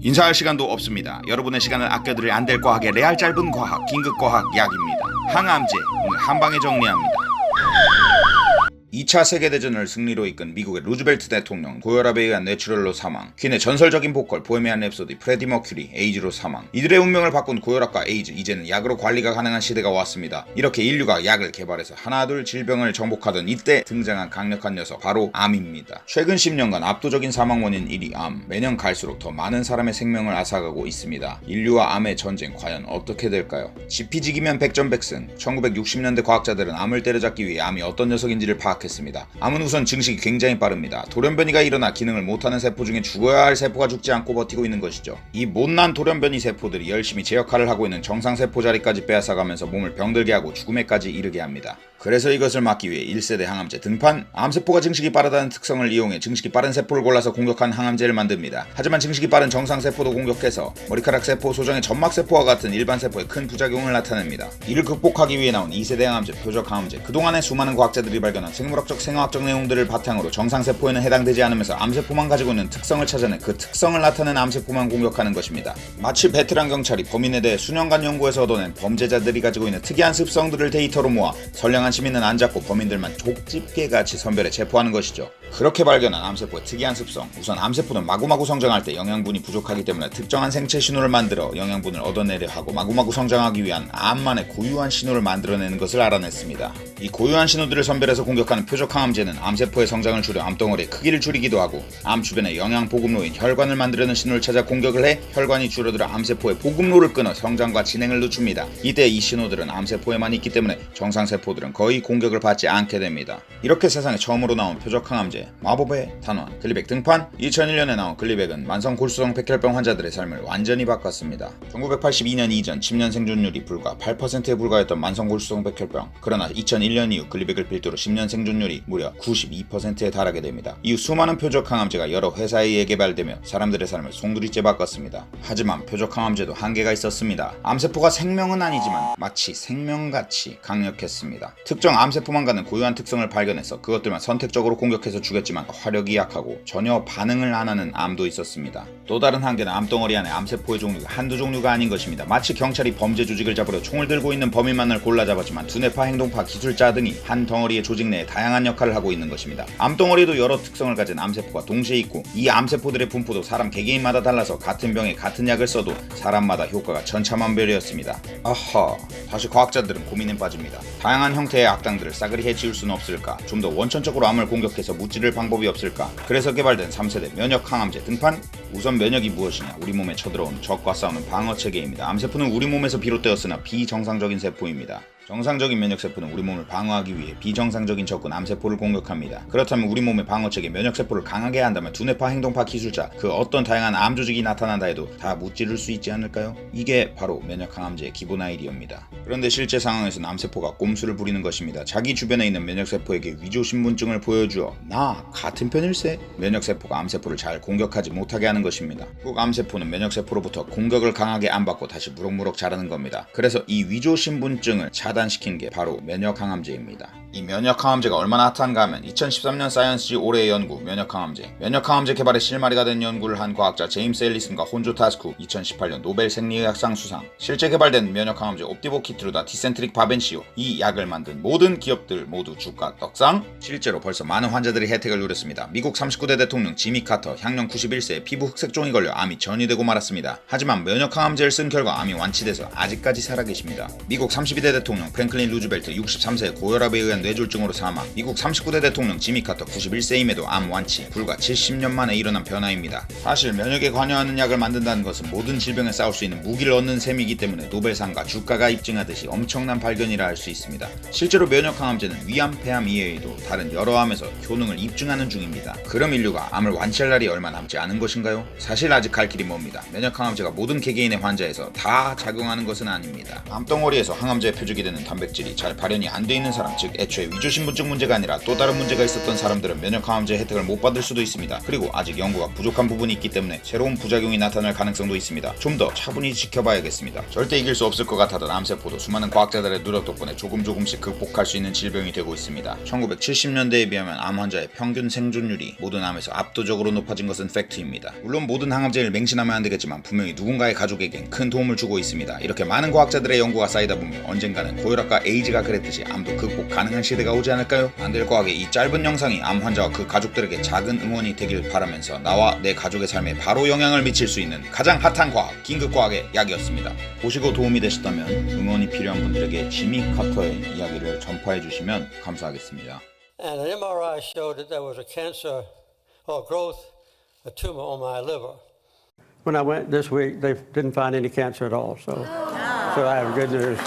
인사할 시간도 없습니다. 여러분의 시간을 아껴드릴 안될 과학의 레알 짧은 과학, 긴급 과학 약입니다. 항암제, 오늘 한방에 정리합니다. 2차 세계대전을 승리로 이끈 미국의 루즈벨트 대통령, 고혈압에 의한 뇌출혈로 사망. 퀸의 전설적인 보컬 보헤미안 랩소디 프레디 머큐리 에이즈로 사망. 이들의 운명을 바꾼 고혈압과 에이즈, 이제는 약으로 관리가 가능한 시대가 왔습니다. 이렇게 인류가 약을 개발해서 하나둘 질병을 정복하던 이때 등장한 강력한 녀석, 바로 암입니다. 최근 10년간 압도적인 사망 원인 1위 암. 매년 갈수록 더 많은 사람의 생명을 앗아가고 있습니다. 인류와 암의 전쟁 과연 어떻게 될까요? 지피지기면 백전백승. 1960년대 과학자들은 암을 때려잡기 위해 암이 어떤 녀석인지를 파악했습니다. 암은 우선 증식이 굉장히 빠릅니다. 돌연변이가 일어나 기능을 못하는 세포 중에 죽어야 할 세포가 죽지 않고 버티고 있는 것이죠. 이 못난 돌연변이 세포들이 열심히 제 역할을 하고 있는 정상세포 자리까지 빼앗아가면서 몸을 병들게 하고 죽음에까지 이르게 합니다. 그래서 이것을 막기 위해 1세대 항암제 등판, 암세포가 증식이 빠르다는 특성을 이용해 증식이 빠른 세포를 골라서 공격한 항암제를 만듭니다. 하지만 증식이 빠른 정상세포도 공격해서 머리카락세포, 소정의 점막세포와 같은 일반 세포에 큰 부작용을 나타냅니다. 이를 극복하기 위해 나온 2세대 항암제, 표적 항암제. 그동안에 수많은 과학자들이 발견한 생물학적, 생화학적 내용들을 바탕으로 정상세포에는 해당되지 않으면서 암세포만 가지고 있는 특성을 찾아내 그 특성을 나타낸 암세포만 공격하는 것입니다. 마치 베테랑 경찰이 범인에 대해 수년간 연구해서 얻어낸 범죄자들이 가지고 있는 특이한 습성들을 데이터로 모아 선량한 시민은 안 잡고 범인들만 족집게같이 선별해 체포하는 것이죠. 그렇게 발견한 암세포의 특이한 습성. 우선 암세포는 마구마구 성장할 때 영양분이 부족하기 때문에 특정한 생체 신호를 만들어 영양분을 얻어내려 하고 마구마구 성장하기 위한 암만의 고유한 신호를 만들어내는 것을 알아냈습니다. 이 고유한 신호들을 선별해서 공격하는 표적 항암제는 암세포의 성장을 줄여 암덩어리의 크기를 줄이기도 하고 암 주변에 영양 보급로인 혈관을 만들려는 신호를 찾아 공격을 해 혈관이 줄어들어 암세포의 보급로를 끊어 성장과 진행을 늦춥니다. 이때 이 신호들은 암세포에만 있기 때문에 정상세포들은 거의 공격을 받지 않게 됩니다. 이렇게 세상에 처음으로 나온 표적 항암제, 마법의 단원, 글리백 등판. 2001년에 나온 글리백은 만성 골수성 백혈병 환자들의 삶을 완전히 바꿨습니다. 1982년 이전 침년 생존율이 불과 8%에 불과했던 만성 골수성 백혈병. 그러나 2001년 이후 글리백을 필두로 10년 생존율이 무려 92%에 달하게 됩니다. 이후 수많은 표적 항암제가 여러 회사에 의해 개발되며 사람들의 삶을 송두리째 바꿨습니다. 하지만 표적 항암제도 한계가 있었습니다. 암세포가 생명은 아니지만 마치 생명같이 강력했습니다. 특정 암세포만 갖는 고유한 특성을 발견해서 그것들만 선택적으로 공격해서 죽였지만 화력이 약하고 전혀 반응을 안 하는 암도 있었습니다. 또 다른 한계는 암덩어리 안에 암세포의 종류가 한두 종류가 아닌 것입니다. 마치 경찰이 범죄 조직을 잡으려 총을 들고 있는 범인만을 골라 잡았지만 두뇌파, 행동파, 기술자 등이 한 덩어리의 조직 내에 다양한 역할을 하고 있는 것입니다. 암덩어리도 여러 특성을 가진 암세포가 동시에 있고 이 암세포들의 분포도 사람 개개인마다 달라서 같은 병에 같은 약을 써도 사람마다 효과가 천차만별이었습니다. 아하, 다시 과학자들은 고민에 빠집니다. 다양한 형태의 악당들을 싸그리 해치울 수는 없을까? 좀 더 원천적으로 암을 공격해서 무찌를 방법이 없을까? 그래서 개발된 3세대 면역 항암제 등판. 우선 면역이 무엇이냐? 우리 몸에 쳐들어온 적과 싸우는 방어체계입니다. 암세포는 우리 몸에서 비롯되었으나 비정상적인 세포입니다. 정상적인 면역세포는 우리 몸을 방어하기 위해 비정상적인 적군 암세포를 공격합니다. 그렇다면 우리 몸의 방어체계 면역세포를 강하게 한다면 두뇌파, 행동파, 기술자, 그 어떤 다양한 암 조직이 나타난다 해도 다 무찌를 수 있지 않을까요? 이게 바로 면역항암제의 기본 아이디어입니다. 그런데 실제 상황에서는 암세포가 꼼수를 부리는 것입니다. 자기 주변에 있는 면역세포에게 위조신분증을 보여주어 나 같은 편일세? 면역세포가 암세포를 잘 공격하지 못하게 하는 것입니다. 꼭 암세포는 면역세포로부터 공격을 강하게 안 받고 다시 무럭무럭 자라는 겁니다. 그래서 이 위조신분증을 차단시킨 게 바로 면역항암제입니다. 이 면역항암제가 얼마나 핫한가 하면 2013년 사이언스지 올해의 연구 면역항암제. 면역항암제 개발에 실마리가 된 연구를 한 과학자 제임스 앨리슨과 혼조 타스쿠 2018년 노벨 생리의학상 수상. 실제 개발된 면역항암제 옵티보 키트루다 디센트릭 바벤시오. 이 약을 만든 모든 기업들 모두 주가 떡상. 실제로 벌써 많은 환자들이 혜택을 누렸습니다. 미국 39대 대통령 지미 카터 향년 91세에 피부 흑색종이 걸려 암이 전이되고 말았습니다. 하지만 면역항암제를 쓴 결과 암이 완치돼서 아직까지 살아계십니다. 미국 32대 대통령 프랭클린 루즈벨트 63세에 고혈압에 의한 뇌졸중으로 사망. 미국 39대 대통령 지미 카터 91세임에도 암 완치. 불과 70년 만에 일어난 변화입니다. 사실 면역에 관여하는 약을 만든다는 것은 모든 질병에 싸울 수 있는 무기를 얻는 셈이기 때문에 노벨상과 주가가 입증하듯이 엄청난 발견이라 할 수 있습니다. 실제로 면역항암제는 위암, 폐암 이외에도 다른 여러 암에서 효능을 입증하는 중입니다. 그럼 인류가 암을 완치할 날이 얼마 남지 않은 것인가요? 사실 아직 갈 길이 멉니다. 면역항암제가 모든 개개인의 환자에서 다 작용하는 것은 아닙니다. 암덩어리에서 항암제의 표적이 되는 단백질이 잘 발현이 안 돼 있는 사람, 즉 애초에 애초에 위조 신분증 문제가 아니라 또 다른 문제가 있었던 사람들은 면역 항암제 혜택을 못 받을 수도 있습니다. 그리고 아직 연구가 부족한 부분이 있기 때문에 새로운 부작용이 나타날 가능성도 있습니다. 좀 더 차분히 지켜봐야겠습니다. 절대 이길 수 없을 것 같았던 암세포도 수많은 과학자들의 노력 덕분에 조금씩 극복할 수 있는 질병이 되고 있습니다. 1970년대에 비하면 암 환자의 평균 생존율이 모든 암에서 압도적으로 높아진 것은 팩트입니다. 물론 모든 항암제를 맹신하면 안 되겠지만 분명히 누군가의 가족에겐 큰 도움을 주고 있습니다. 이렇게 많은 과학자들의 연구가 쌓이다 보면 언젠가는 고혈압과 에이즈가 그랬듯이 암도 극복 가능한 시대가 오지 않을까요? 만들 과학의 이 짧은 영상이 암 환자와 그 가족들에게 작은 응원이 되길 바라면서 나와 내 가족의 삶에 바로 영향을 미칠 수 있는 가장 핫한 과학, 긴급과학의 약이었습니다. 보시고 도움이 되셨다면 응원이 필요한 분들에게 지미 카터의 이야기를 전파해 주시면 감사하겠습니다. And an MRI showed that there was a cancer or growth, a tumor on my liver. When I went this week, they didn't find any cancer at all. So I have good news.